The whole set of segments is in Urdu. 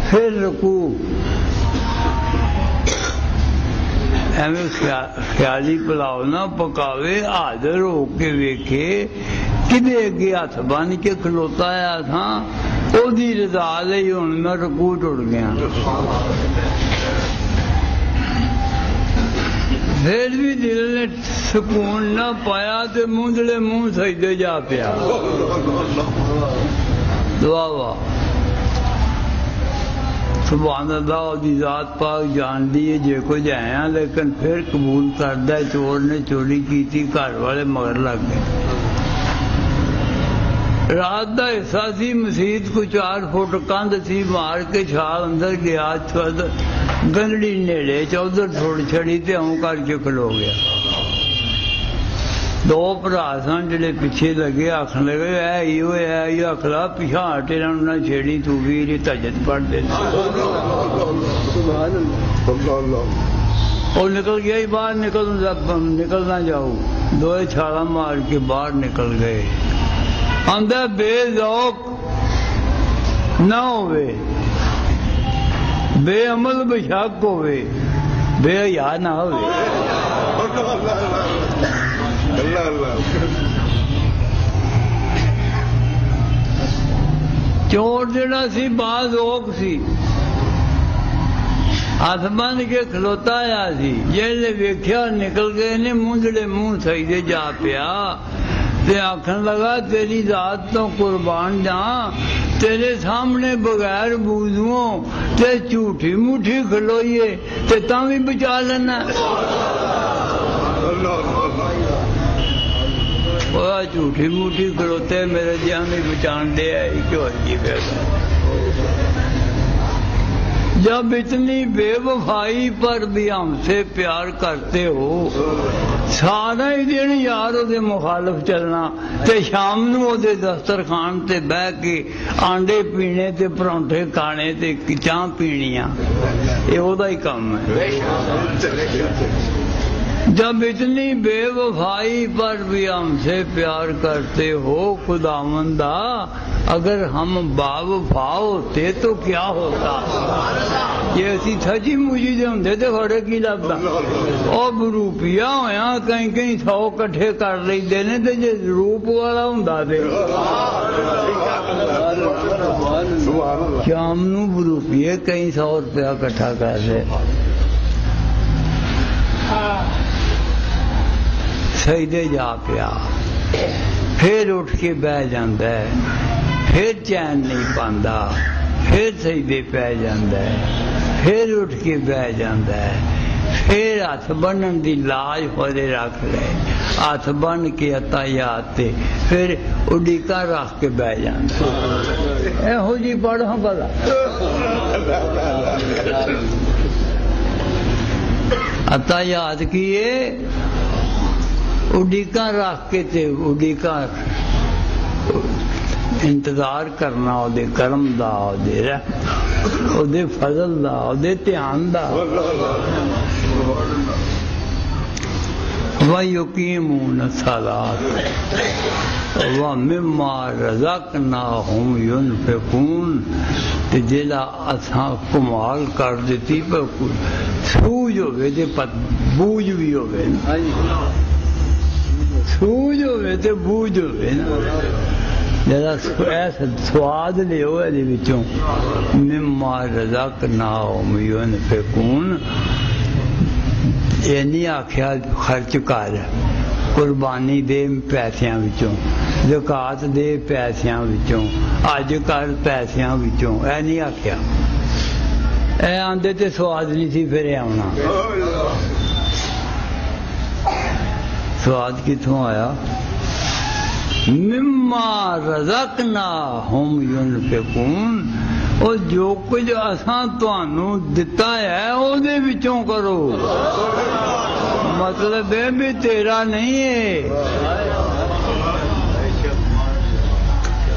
پھر رکوع ایویں خیالی پلاؤ نہ پکاوے، حاضر ہو کے ویکھے کدے اگے ہاتھ بن کے کھلوتا آیا تھا، او دی رضا لئی ہن میں رکوع ٹر گیا۔ پھر بھی دل نے سکون نہ پایا تے منجلے منہ سجدے جا پیا۔ دعا واہ سبحان اللہ، دی ذات پاک جان دی ہے جے کچھ آیا، لیکن پھر قبول کردہ چور نے چوری کی تھی، گھر والے مگر لگ گئے۔ رات دا حصہ سی، مسجد کو 4 فٹ کندھ سی، مار کے چھال اندر گیا، گنڈی نیڑے چودھر چھوڑ چھڑی تے ہوں کر کے کھلو گیا۔ 2 بھرا سن جڑے پیچھے لگے، آخر لگے اے اخلا پیچھا ہٹے نہ چھیڑی، تو بھی تہجد پڑھ دے۔ اور نکل گیا ہی باہر، نکل نہ جاؤ، 2 چھالا مار کے باہر نکل گئے۔ اندر بے ذوق نہ ہوئے، بے عمل بشک ہوئے، بے حیا نہ ہوئے۔ چور جڑا سی باز اوک سی، ہاتھ بن کے کھلوتا آیا سی، جیسے ویکھیا نکل گئے نے، منجڑے منہ سجدے جا پیا تے آکھن لگا تیری ذات تو قربان جاں، تیرے سامنے بغیر بوزوں تے جھوٹی موٹھی کھلوئیے تے تاں بھی بچا لینا۔ جھوٹی موٹھی کھلوتے میرے جہاں بھی بچان دے آئی کیوں عجیب ہے۔ جب اتنی بے وفائی پر بھی ہم سے پیار کرتے ہو، سارا ہی دن یار دے مخالف چلنا تے شام نو دے دسترخوان تے بہ کے آنڈے پینے تے پرونٹھے کھانے تے چاہ پینیاں، یہ وہدا ہی کام ہے۔ جب اتنی بے وفائی پر بھی ہم سے پیار کرتے ہو خداوندا، اگر ہم با وفا ہوتے تو کیا ہوتا؟ یہ اسی سچی مجھے دے ہوندے تے بڑے کی لگتا، اور روپیہ ہویا کہیں 100 کٹھے کر لئی دینے تے جے روپ والا ہوندا تے شام نو روپیے کہیں 100 روپیہ کٹھا کر لے۔ سجدے جا پیا، پھر اٹھ کے بہ جاندا ہے، پھر چین نہیں پاندا، پھر سجدے پہ جاندا ہے، پھر اٹھ کے بہ جاندا ہے، پھر ہاتھ بنن دی لاج ہوئے رکھ لے، ہاتھ بن کے عطایات تے پھر اڈیکا رکھ کے بہ جاندا ہے۔ ایہو جی پڑھو بلا عطایات کیے، اڈیکا رکھ کے تے اڈیکا انتظار کرنا او دے کرم دا، او دے رحمت، او دے فضل دا، او دے دھیان دا۔ وَيُقِيمُونَ الصَّلَاةَ وَمِمَّا رَزَقْنَاهُمْ يُنْفِقُونَ، تے جیلا اساں کمال کر دیتی پر سوج ہوئے تے بوجھ بھی ہوئے، سوج ہوئے تے بوجھ ہوئے نا، جیلا ایسا سواد لے ہوئے دے بچوں مِمَّا رَزَقْنَاهُمْ يُنْفِقُونَ، یہ نہیں آکھیا خرچ کر، قربانی دے پیسیاں وچوں، زکات دے پیسیاں وچوں، حج کر پیسیاں وچوں، اے نہیں آکھیا۔ اے آندے تے سواد نہیں سی پھر آنا، سواد کتوں آیا؟ مما رزقناہم ينفقون، اور جو کچھ اساں تانوں دتا ہے او دے وچوں کرو، مطلب ہے بھی تیرا نہیں ہے،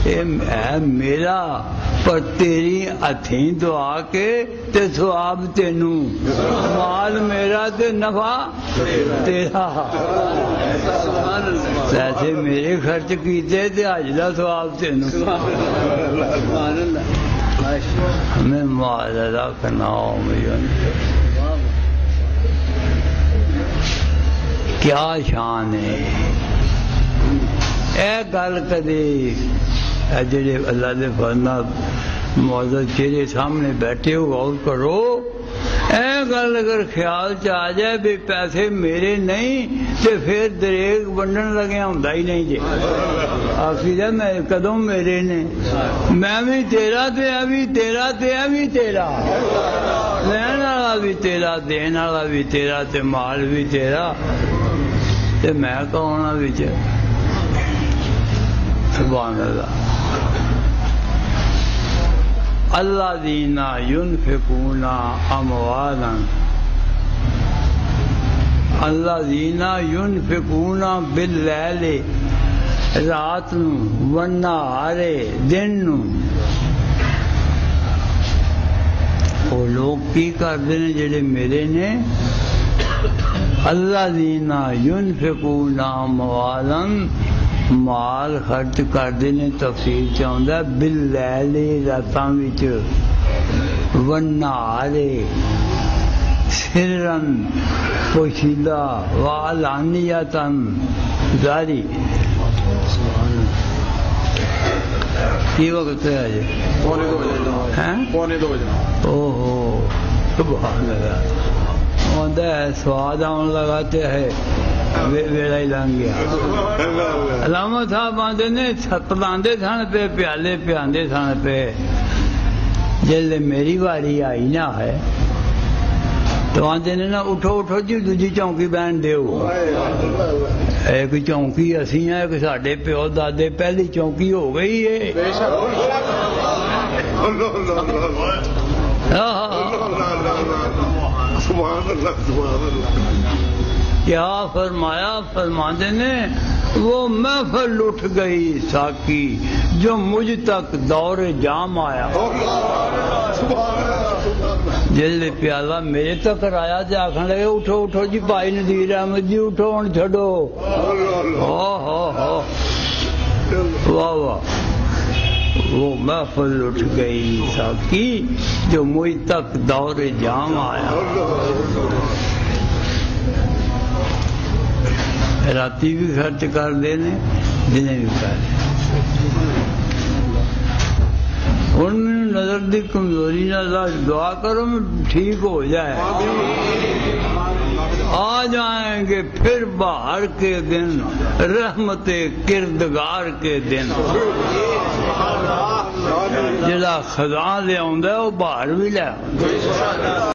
اے میرا، پر تیری ہتھیں دعا کے تے ثواب تینوں، مال میرا تے نفع تیرا، پیسے میرے خرچ کیتے تے حج دا ثواب تینوں۔ ہمیں معذرہ کا نام کیا شان ہے اے گل کدی جڑے اللہ دے فرنا معزز چہرے سامنے بیٹھے ہو غور کرو اے گل اگر خیال چ آ جائے بھی پیسے میرے نہیں تو پھر دریگ ونڈن لگیا ہوں ہی نہیں جی آخر میں کدوں میرے نے میں بھی تیرا تے اے بھی تیرا تے اے بھی تیرا لین والا بھی تیرا دین والا بھی تیرا تے مال بھی تیرا تے میں کون ہاں وچ سبحان اللہ الذین ينفقون اموالا الذین ينفقون باللیل رات نو والنہار دن نو وہ لوگ کی کرتے ہیں جڑے میرے نے الذین ينفقون اموالا مال خرچ کرتے ہیں تفسیر چاہتا ہے باللیل راتاں وچ والنہار سرن پوشیدہ وعلانیتاً ظاہری کی وقت ہے آج پونے 2 بجے اوہو سبحان اللہ ہوتا ہے سواد آن لگاتے ہے ویڑا ہی لنگ گیا علامہ صاحب آتے نے پلاندے سن پہ پیالے پیاندے سن پہ جلد میری واری آئی نہ ہے تو آتے نے نا اٹھو اٹھو جی دوجی چونکی بہن دیو ایک چونکی اسی ہیں ایک ساڈے پیو دادے پہلی چونکی ہو گئی ہے کیا فرمایا فرماندے نے وہ محفل اٹھ گئی ساکی جو مجھ تک دور جام آیا جلد پیالہ میرے تک آیا تے آکھن لگے اٹھو اٹھو جی بھائی نذیر احمد جی اٹھو ہن چھڈو واہ واہ وہ محفل اٹھ گئی ساکی جو مجھ تک دور جام آیا راتی بھی خرچ کر دینے دنے بھی کر ہوں نظر دی کمزوری نہ دعا کرو میں ٹھیک ہو جائے آ جائیں گے پھر بہار کے دن رحمت کردگار کے دن جڑا خزاں لے آندا ہے وہ باہر بھی لے